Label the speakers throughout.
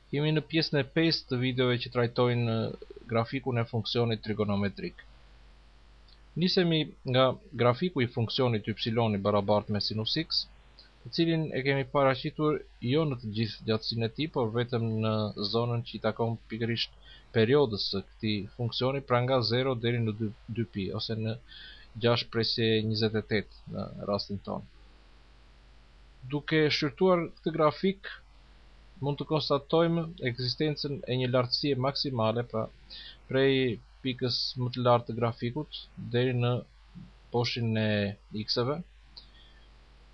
Speaker 1: Jemi në pjesën e 5 të videove që trajtojnë grafikun e funksionit trigonometrik. Nisemi nga grafiku i funksionit y barabartë me sinus x, të cilin e kemi paraqitur jo në të gjithë gjatësinë e tij, por vetëm në zonën që i takon pikërisht periodës së këtij funksioni, pra nga 0 deri në 2pi ose në 6/28 në rastin tonë. Duke shqyrtuar këtë grafik, mund të konstatojmë ekzistencën e një lartësie maksimale, pra prej pikës më të lartë të grafikut deri në boshin e x-eve,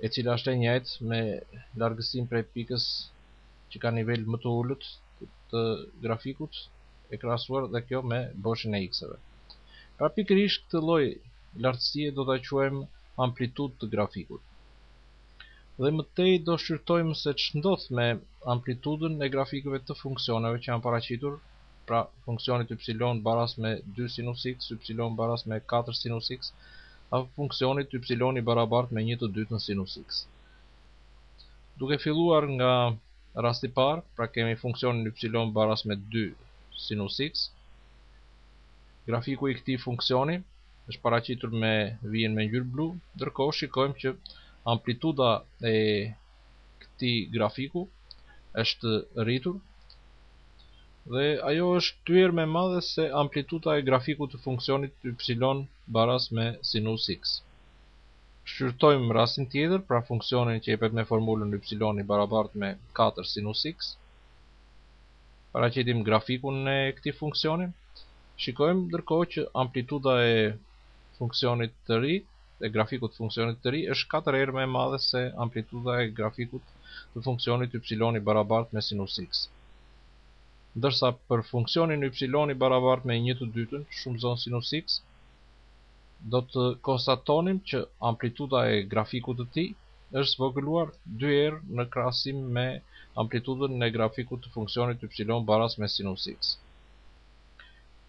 Speaker 1: e cila është e njëjtë me largësinë prej pikës që ka nivel më të ulët të grafikut, e krahasuar dhe kjo me boshin e x-eve. Pra pikërisht këtë lloj lartësie do ta quajmë amplitudë të grafikut. Dhe mëtej do shqyrtojmë se ç'ndodh me amplitudën e grafikëve të funksioneve që janë paraqitur, pra funksionit y baras me 2 sinus x, y baras me 4 sinus x, apo funksionit y barabartë me 1/2 sinus x. Duke filluar nga rasti i parë, pra kemi funksionin y baras me 2 sinus x, grafiku i këtij funksioni është paraqitur me vijën me ngjyrë blu, ndërkohë shikojmë që amplituda e këtij grafiku është rritur dhe ajo është 2 herë më e madhe se amplituda e grafikut të funksionit y baras me sinus x. Shqyrtojmë rastin tjetër, pra funksionin që jepet me formulën y barabartë me 4 sinus x. Paraqitim grafikun e këtij funksioni. Shikojmë ndërkohë që amplituda e funksionit të ri, e grafikut të funksionit të ri, është 4 herë më e madhe se amplituda e grafikut të funksionit y barabartë me sinus x. Ndërsa për funksionin y barabartë me 1/2 shumëzon sinus x, do të konstatonim që amplituda e grafikut të tij është zvogëluar 2 herë në krahasim me amplitudën e grafikut të funksionit y baras me sinus x.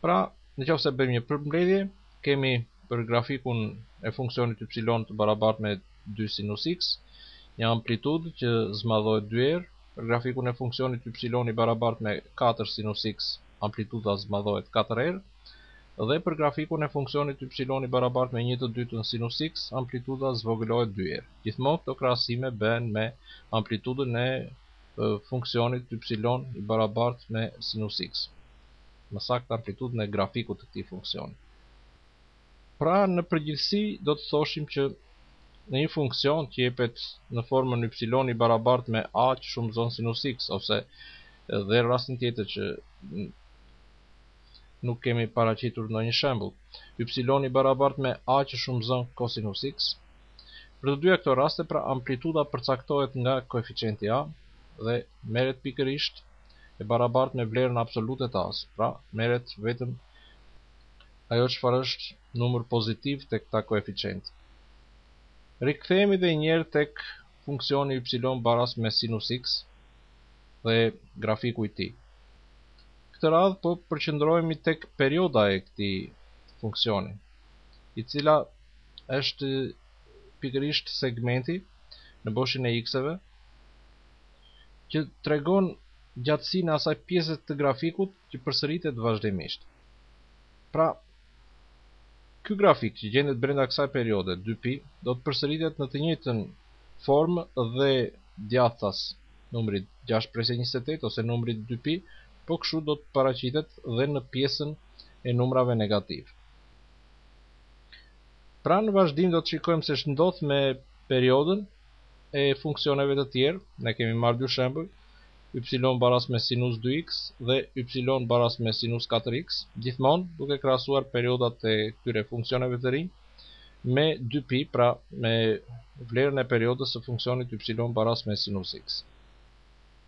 Speaker 1: Pra, nëse bëjmë një përmbledhje, kemi për grafikun e funksionit y të barabartë me 2 sinus x, një amplitudë që zmadhohet 2 herë, për grafikun e funksionit y barabartë me 4 sinus x, amplituda zmadhohet 4 herë, dhe për grafikun e funksionit y barabartë me 1/2 sinus x, amplituda zvogëlohet 2 herë. Gjithmonë këto krahasime bëhen me amplitudën e funksionit y barabartë me sinus x, më saktë amplitudën e grafikut të këtij funksioni. Pra në përgjithësi do të thoshim që në një funksion që jepet në formën y barabartë me a që shumëzon sinus x, ose dhe rastin tjetër që nuk kemi paraqitur ndonjë shembull, y barabartë me a që shumëzon kosinus x, për të dyja këto raste, pra amplituda përcaktohet nga koeficienti a dhe merret pikërisht e barabartë me vlerën absolute të a-s, pra merret vetëm ajo çfarë është numër pozitiv tek këta koeficientë. Rikthehemi edhe një herë tek funksioni y baras me sinus x dhe grafiku i tij. Këtë radhë po përqendrohemi tek perioda e këtij funksioni, i cila është pikërisht segmenti në boshin e x-eve që tregon gjatësinë e asaj pjese të grafikut që përsëritet vazhdimisht. Pra, ky grafik që gjendet brenda kësaj periode 2pi do të përsëritet në të njëjtën formë dhe djathtas numri 6/28 ose numri 2pi, po kështu do të paraqitet dhe në pjesën e numrave negativ. Pra në vazhdim do të shikojmë se ç'ndodh me periodën e funksioneve të tjerë. Ne kemi marrë dy shembuj, y baras me sinus 2x dhe y baras me sinus 4x, gjithmonë duke krahasuar periodat e këtyre funksioneve të rinj me 2pi, pra me vlerën e periodës së funksionit y baras me sinus x.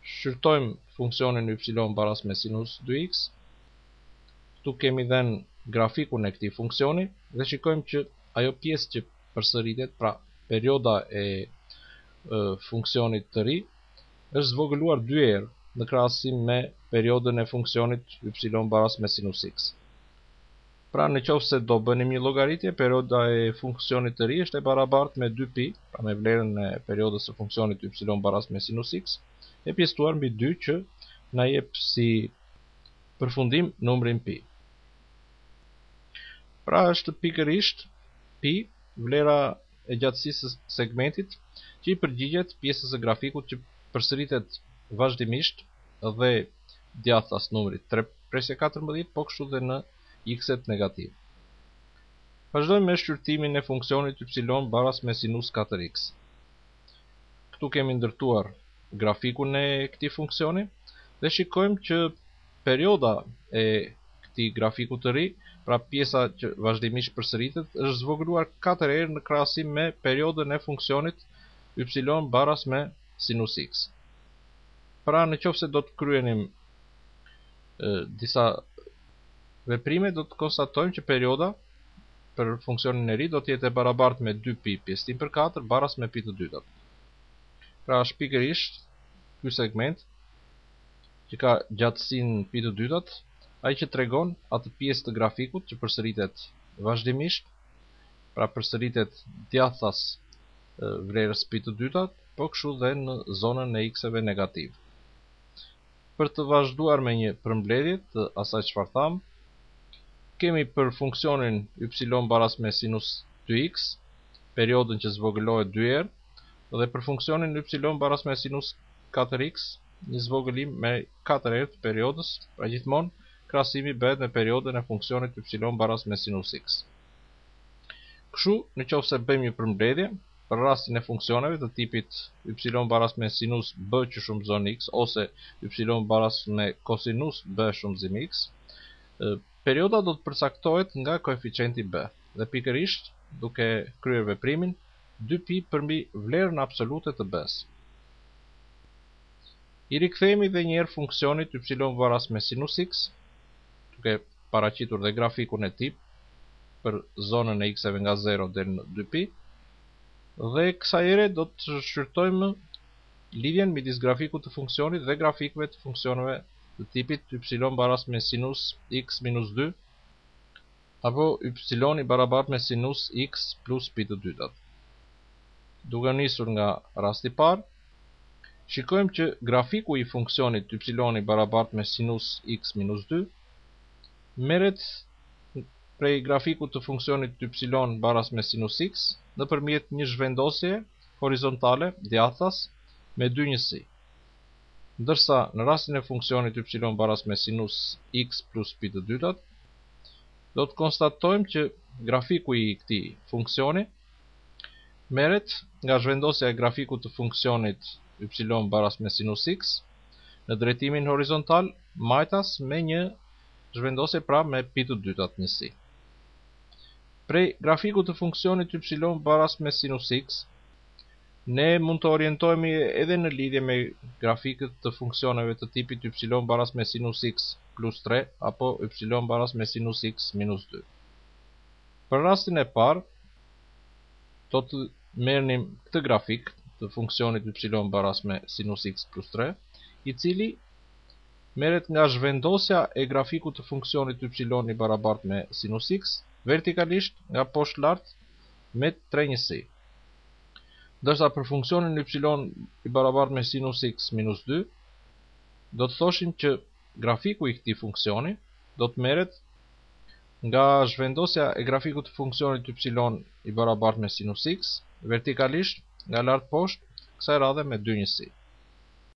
Speaker 1: Shqyrtojmë funksionin y baras me sinus 2x. Këtu kemi dhënë grafikun e këtij funksioni dhe shikojmë që ajo pjesë që përsëritet, pra perioda e funksionit të ri, është zvogëluar 2 herë në krahasim me periodën e funksionit y baras me sinus x. Pra nëse do bënim një llogaritje, perioda e funksionit të ri është e barabartë me 2pi, pra me vlerën e periodës së funksionit y baras me sinus x, e pjesëtuar mbi 2 që na jep si përfundim numrin pi. Pra është pikërisht pi vlera e gjatësisë së segmentit që i përgjigjet pjesës së grafikut që përsëritet vazhdimisht dhe djathtas numrit 3/14, po kështu dhe në x-et negativ. Vazhdojmë me shqyrtimin e funksionit y baras me sinus 4x. Këtu kemi ndërtuar grafikun e këtij funksioni dhe shikojmë që perioda e këtij grafiku të ri, pra pjesa që vazhdimisht përsëritet, është zvogëluar 4 herë në krahasim me periodën e funksionit y baras me sinus x. Pra nëse do të kryenim disa veprime, do të konstatojmë që perioda për funksionin e ri do të jetë e barabartë me 2pi pjesëtim për 4 baras me pi të dytat. Pra është pikërisht ky segment që ka gjatësinë pi të dytat, ai që tregon atë pjesë të grafikut që përsëritet vazhdimisht, pra përsëritet djathtas vlerës pi të dytat, po kështu dhe në zonën e x-eve negativ. Për të vazhduar me një përmbledhje të asaj çfarë tham, kemi për funksionin y baras me sinus 2x, periodën që zvogëlohet 2 herë, dhe për funksionin y baras me sinus 4x, një zvogëlim me 4 herë të periodës, pra gjithmonë krahasimi bëhet me periodën e funksionit y baras me sinus x. Kështu, nëse bëjmë një përmbledhje për rastin e funksioneve të tipit y baras me sinus b që shumëzon x ose y baras me kosinus b shumëzim x, perioda do të përcaktohet nga koeficienti b dhe pikërisht duke kryer veprimin 2pi përmbi vlerën absolute të b-s. I rikthehemi edhe një herë funksionit y baras me sinus x, duke paraqitur dhe grafikun e tip për zonën e x-eve nga 0 deri në 2pi, dhe kësaj here do të shqyrtojmë lidhjen midis grafikut të funksionit dhe grafikëve të funksioneve të tipit y baras me sinus x minus 2 apo y barabartë me sinus x plus pi të dytat. Duke nisur nga rasti i parë, shikojmë që grafiku i funksionit y barabartë me sinus x minus 2 merret prej grafikut të funksionit y baras me sinus x nëpërmjet një zhvendosje horizontale djathtas me dy njësi. Ndërsa në rastin e funksionit y baras me sinus x plus pi të dytat, do të konstatojmë që grafiku i këtij funksioni merret nga zhvendosja e grafikut të funksionit y baras me sinus x në drejtimin horizontal majtas me një zhvendosje pra me pi të dytat njësi. Prej grafikut të funksionit y baras me sinus x, ne mund të orientohemi edhe në lidhje me grafikët të funksioneve të tipit y baras me sinus x plus 3 apo y baras me sinus x minus 2. Për rastin e parë, do të merrnim këtë grafik të funksionit y baras me sinus x plus 3, i cili merret nga zhvendosja e grafikut të funksionit y barabartë me sinus x vertikalisht nga poshtë lart me 3 njësi. Ndërsa për funksionin y barabartë me sinus x minus 2, do të thoshim që grafiku i këtij funksioni do të merret nga zhvendosja e grafikut të funksionit y barabartë me sinus x vertikalisht nga lart poshtë, kësaj radhe me 2 njësi.